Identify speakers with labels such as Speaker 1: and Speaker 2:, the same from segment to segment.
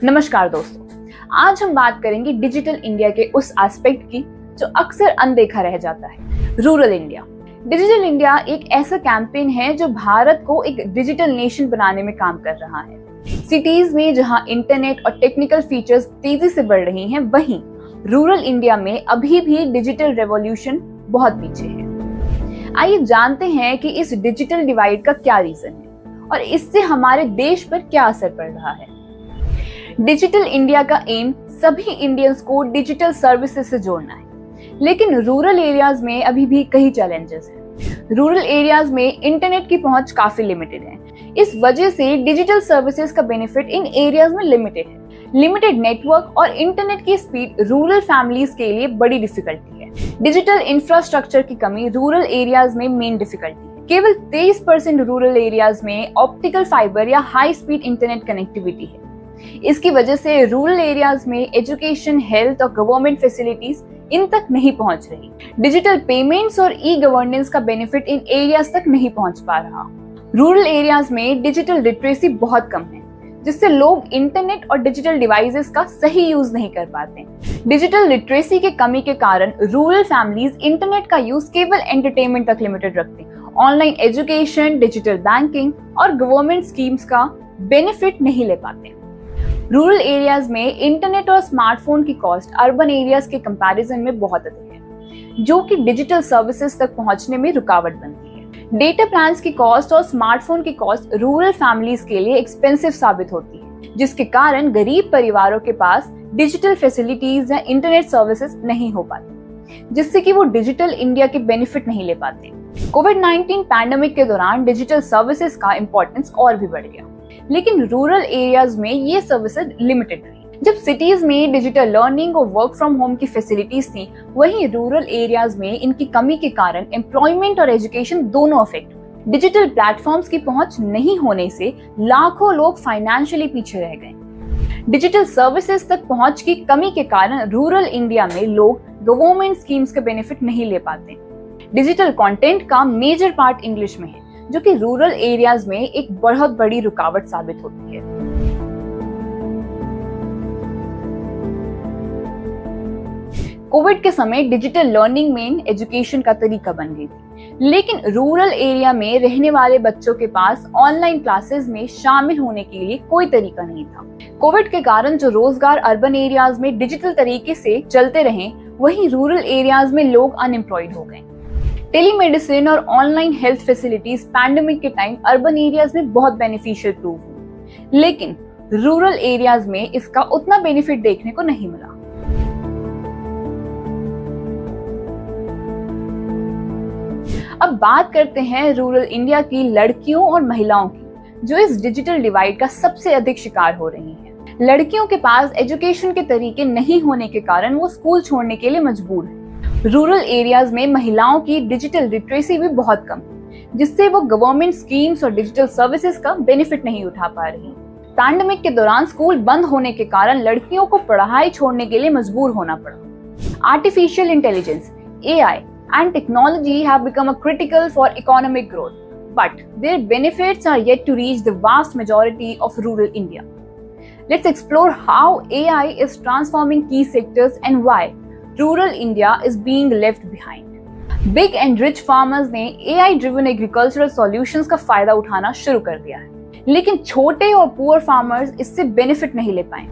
Speaker 1: नमस्कार दोस्तों, आज हम बात करेंगे डिजिटल इंडिया के उस एस्पेक्ट की जो अक्सर अनदेखा रह जाता है, रूरल इंडिया। डिजिटल इंडिया एक ऐसा कैंपेन है जो भारत को एक डिजिटल नेशन बनाने में काम कर रहा है। सिटीज में जहां इंटरनेट और टेक्निकल फीचर्स तेजी से बढ़ रही हैं, वहीं रूरल इंडिया में अभी भी डिजिटल रेवोल्यूशन बहुत पीछे है। आइए जानते हैं कि इस डिजिटल डिवाइड का क्या रीजन है और इससे हमारे देश पर क्या असर पड़ रहा है। डिजिटल इंडिया का एम सभी इंडियंस को डिजिटल सर्विसेज से जोड़ना है, लेकिन रूरल एरियाज में अभी भी कई चैलेंजेस हैं। रूरल एरियाज में इंटरनेट की पहुंच काफी लिमिटेड है। इस वजह से डिजिटल सर्विसेज का बेनिफिट इन एरियाज में लिमिटेड है। लिमिटेड नेटवर्क और इंटरनेट की स्पीड रूरल फैमिलीज के लिए बड़ी डिफिकल्टी है। डिजिटल इंफ्रास्ट्रक्चर की कमी रूरल एरियाज में मेन डिफिकल्टी है। केवल 23% रूरल एरियाज में ऑप्टिकल फाइबर या हाई स्पीड इंटरनेट कनेक्टिविटी है। इसकी वजह से रूरल एरियाज में एजुकेशन, हेल्थ और गवर्नमेंट फैसिलिटीज इन तक नहीं पहुंच रही। डिजिटल पेमेंट्स और ई गवर्नेंस का बेनिफिट इन एरियाज तक नहीं पहुंच पा रहा। रूरल एरियाज में डिजिटल लिटरेसी बहुत कम है, जिससे लोग इंटरनेट और डिजिटल डिवाइसेस का सही यूज नहीं कर पाते। डिजिटल लिटरेसी की कमी के कारण रूरल फैमिलीज इंटरनेट का यूज केवल एंटरटेनमेंट तक लिमिटेड रखते हैं। ऑनलाइन एजुकेशन, डिजिटल बैंकिंग और गवर्नमेंट स्कीम्स का बेनिफिट नहीं ले पाते। रूरल एरियाज में इंटरनेट और स्मार्टफोन की कॉस्ट अर्बन एरियाज के कंपैरिजन में बहुत अधिक है, जो कि डिजिटल सर्विसेज तक पहुंचने में रुकावट बनती है। डेटा प्लान्स की कॉस्ट और स्मार्टफोन की कॉस्ट रूरल फैमिलीज के लिए एक्सपेंसिव साबित होती है, जिसके कारण गरीब परिवारों के पास डिजिटल फैसिलिटीज या इंटरनेट सर्विसेज नहीं हो पाती, जिससे कि वो डिजिटल इंडिया के बेनिफिट नहीं ले पाते। कोविड-19 पैंडेमिक के दौरान डिजिटल सर्विसेज का इंपॉर्टेंस और भी बढ़ गया, लेकिन रूरल एरियाज में ये सर्विसेज लिमिटेड रही। जब सिटीज में डिजिटल लर्निंग और वर्क फ्रॉम होम की फैसिलिटीज थी, वहीं रूरल एरियाज में इनकी कमी के कारण एम्प्लॉयमेंट और एजुकेशन दोनों अफेक्ट हुए। डिजिटल प्लेटफॉर्म्स की पहुंच नहीं होने से लाखों लोग फाइनेंशियली पीछे रह गए। डिजिटल सर्विसेज तक पहुंच की कमी के कारण रूरल इंडिया में लोग गवर्नमेंट स्कीम्स के बेनिफिट नहीं ले पाते। डिजिटल कंटेंट का मेजर पार्ट इंग्लिश में है, जो कि रूरल एरियाज में एक बहुत बड़ी रुकावट साबित होती है। कोविड के समय डिजिटल लर्निंग मेन एजुकेशन का तरीका बन गई थी, लेकिन रूरल एरिया में रहने वाले बच्चों के पास ऑनलाइन क्लासेस में शामिल होने के लिए कोई तरीका नहीं था। कोविड के कारण जो रोजगार अर्बन एरियाज में डिजिटल तरीके से चलते रहे, वहीं रूरल एरियाज में लोग अनएम्प्लॉयड हो गए। टेलीमेडिसिन और ऑनलाइन हेल्थ फैसिलिटीज पैंडेमिक के टाइम अर्बन एरियाज में बहुत बेनिफिशियल प्रूव हुई, लेकिन रूरल एरियाज में इसका उतना बेनिफिट देखने को नहीं मिला। अब बात करते हैं रूरल इंडिया की लड़कियों और महिलाओं की, जो इस डिजिटल डिवाइड का सबसे अधिक शिकार हो रही हैं। लड़कियों के पास एजुकेशन के तरीके नहीं होने के कारण वो स्कूल छोड़ने के लिए मजबूर है। रूरल एरियाज में महिलाओं की डिजिटल लिटरेसी भी बहुत कम है, जिससे वो गवर्नमेंट स्कीम्स और डिजिटल सर्विसेज का बेनिफिट नहीं उठा पा रही। पैंडेमिक के दौरान स्कूल बंद होने के कारण लड़कियों को पढ़ाई छोड़ने के लिए मजबूर होना पड़ा। Artificial intelligence (AI) and technology have become a critical for economic growth, but their benefits are yet to reach the vast majority of rural India. Let's explore how AI is transforming key sectors and why rural India is being left behind. Big and rich farmers ने AI-driven agricultural solutions का फायदा उठाना शुरू कर दिया है, लेकिन छोटे और पुअर फार्मर्स इससे बेनिफिट नहीं ले पाए।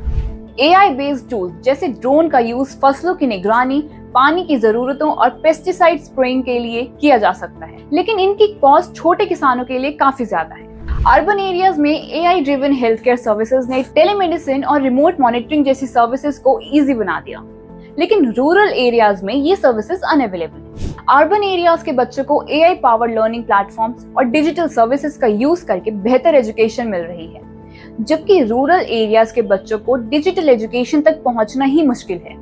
Speaker 1: AI-बेस्ड टूल्स जैसे ड्रोन का यूज फसलों की निगरानी, पानी की जरूरतों और पेस्टिसाइड स्प्रेइंग के लिए किया जा सकता है, लेकिन इनकी कॉस्ट छोटे किसानों के लिए काफी ज्यादा है। अर्बन एरियाज में AI driven health care services ने टेलीमेडिसिन और रिमोट मॉनिटरिंग जैसी सर्विसेज को इजी बना दिया, लेकिन रूरल एरियाज में ये सर्विसेज अनअवेलेबल है। अर्बन एरियाज के बच्चों को AI पावर्ड लर्निंग प्लेटफॉर्म्स और डिजिटल सर्विसेज का यूज करके बेहतर एजुकेशन मिल रही है, जबकि रूरल एरियाज के बच्चों को डिजिटल एजुकेशन तक पहुंचना ही मुश्किल है।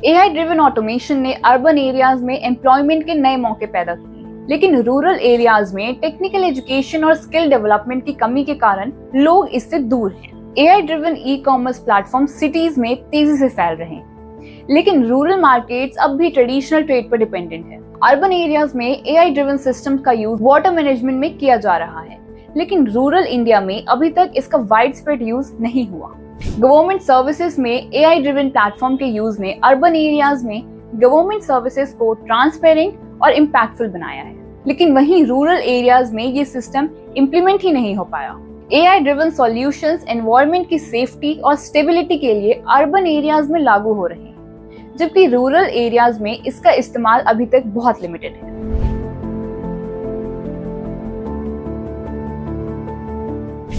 Speaker 1: AI ड्रिवन ऑटोमेशन ने अर्बन एरियाज में एम्प्लॉयमेंट के नए मौके पैदा किए, लेकिन रूरल एरियाज में टेक्निकल एजुकेशन और स्किल डेवलपमेंट की कमी के कारण लोग इससे दूर हैं। AI driven e-commerce platform cities में तेजी से फैल रहे हैं, लेकिन रूरल मार्केट्स अब भी ट्रेडिशनल ट्रेड पर डिपेंडेंट है। अर्बन एरियाज में AI ड्रिवन सिस्टम का यूज वाटर मैनेजमेंट में किया जा रहा है, लेकिन रूरल इंडिया में अभी तक इसका वाइड स्प्रेड यूज नहीं हुआ। गवर्नमेंट सर्विसेज में एआई ड्रिवन प्लेटफॉर्म के यूज ने अर्बन एरियाज में गवर्नमेंट सर्विसेज को ट्रांसपेरेंट और इम्पैक्टफुल बनाया है, लेकिन वहीं रूरल एरियाज में ये सिस्टम इम्प्लीमेंट ही नहीं हो पाया। एआई ड्रिवन सॉल्यूशंस एनवायरनमेंट की सेफ्टी और स्टेबिलिटी के लिए अर्बन एरियाज में लागू हो रहे हैं, जबकि रूरल एरियाज में इसका इस्तेमाल अभी तक बहुत लिमिटेड है।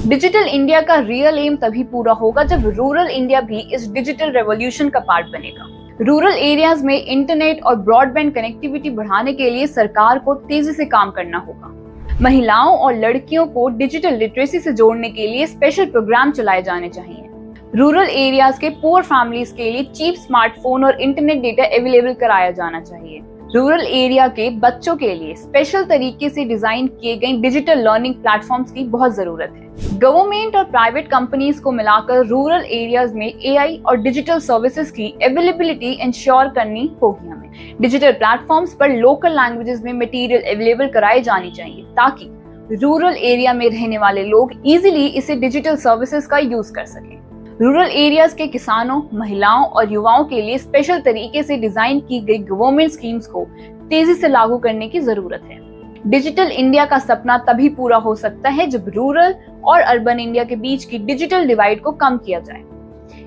Speaker 1: डिजिटल इंडिया का रियल एम तभी पूरा होगा जब रूरल इंडिया भी इस डिजिटल रेवोल्यूशन का पार्ट बनेगा। रूरल एरियाज में इंटरनेट और ब्रॉडबैंड कनेक्टिविटी बढ़ाने के लिए सरकार को तेजी से काम करना होगा। महिलाओं और लड़कियों को डिजिटल लिटरेसी से जोड़ने के लिए स्पेशल प्रोग्राम चलाए जाने चाहिए। रूरल एरियाज के पुअर फैमिलीज के लिए चीप स्मार्टफोन और इंटरनेट डेटा अवेलेबल कराया जाना चाहिए। रूरल एरिया के बच्चों के लिए स्पेशल तरीके से डिजाइन किए गए डिजिटल लर्निंग प्लेटफॉर्म्स की बहुत जरूरत है। गवर्नमेंट और प्राइवेट कंपनीज को मिलाकर रूरल एरियाज में एआई और डिजिटल सर्विसेज की अवेलेबिलिटी इंश्योर करनी होगी हमें। डिजिटल प्लेटफॉर्म्स पर लोकल लैंग्वेजेस में मटेरियल अवेलेबल कराई जानी चाहिए ताकि रूरल एरिया में रहने वाले लोग इजीली इसे डिजिटल सर्विसेज का यूज कर सकें। रूरल एरियाज के किसानों, महिलाओं और युवाओं के लिए स्पेशल तरीके से डिजाइन की गई गवर्नमेंट स्कीम्स को तेजी से लागू करने की जरूरत है। डिजिटल इंडिया का सपना तभी पूरा हो सकता है जब रूरल और अर्बन इंडिया के बीच की डिजिटल डिवाइड को कम किया जाए।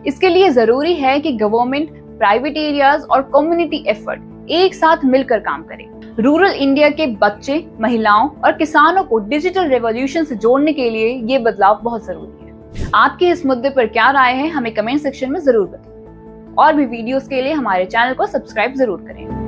Speaker 1: इसके लिए जरूरी है कि गवर्नमेंट, प्राइवेट एरियाज और कम्युनिटी एफर्ट एक साथ मिलकर काम करें। रूरल इंडिया के बच्चे, महिलाओं और किसानों को डिजिटल रेवोल्यूशन से जोड़ने के लिए ये बदलाव बहुत जरूरी है। आपके इस मुद्दे पर क्या राय है हमें कमेंट सेक्शन में जरूर बताएं और भी वीडियोस के लिए हमारे चैनल को सब्सक्राइब जरूर करें।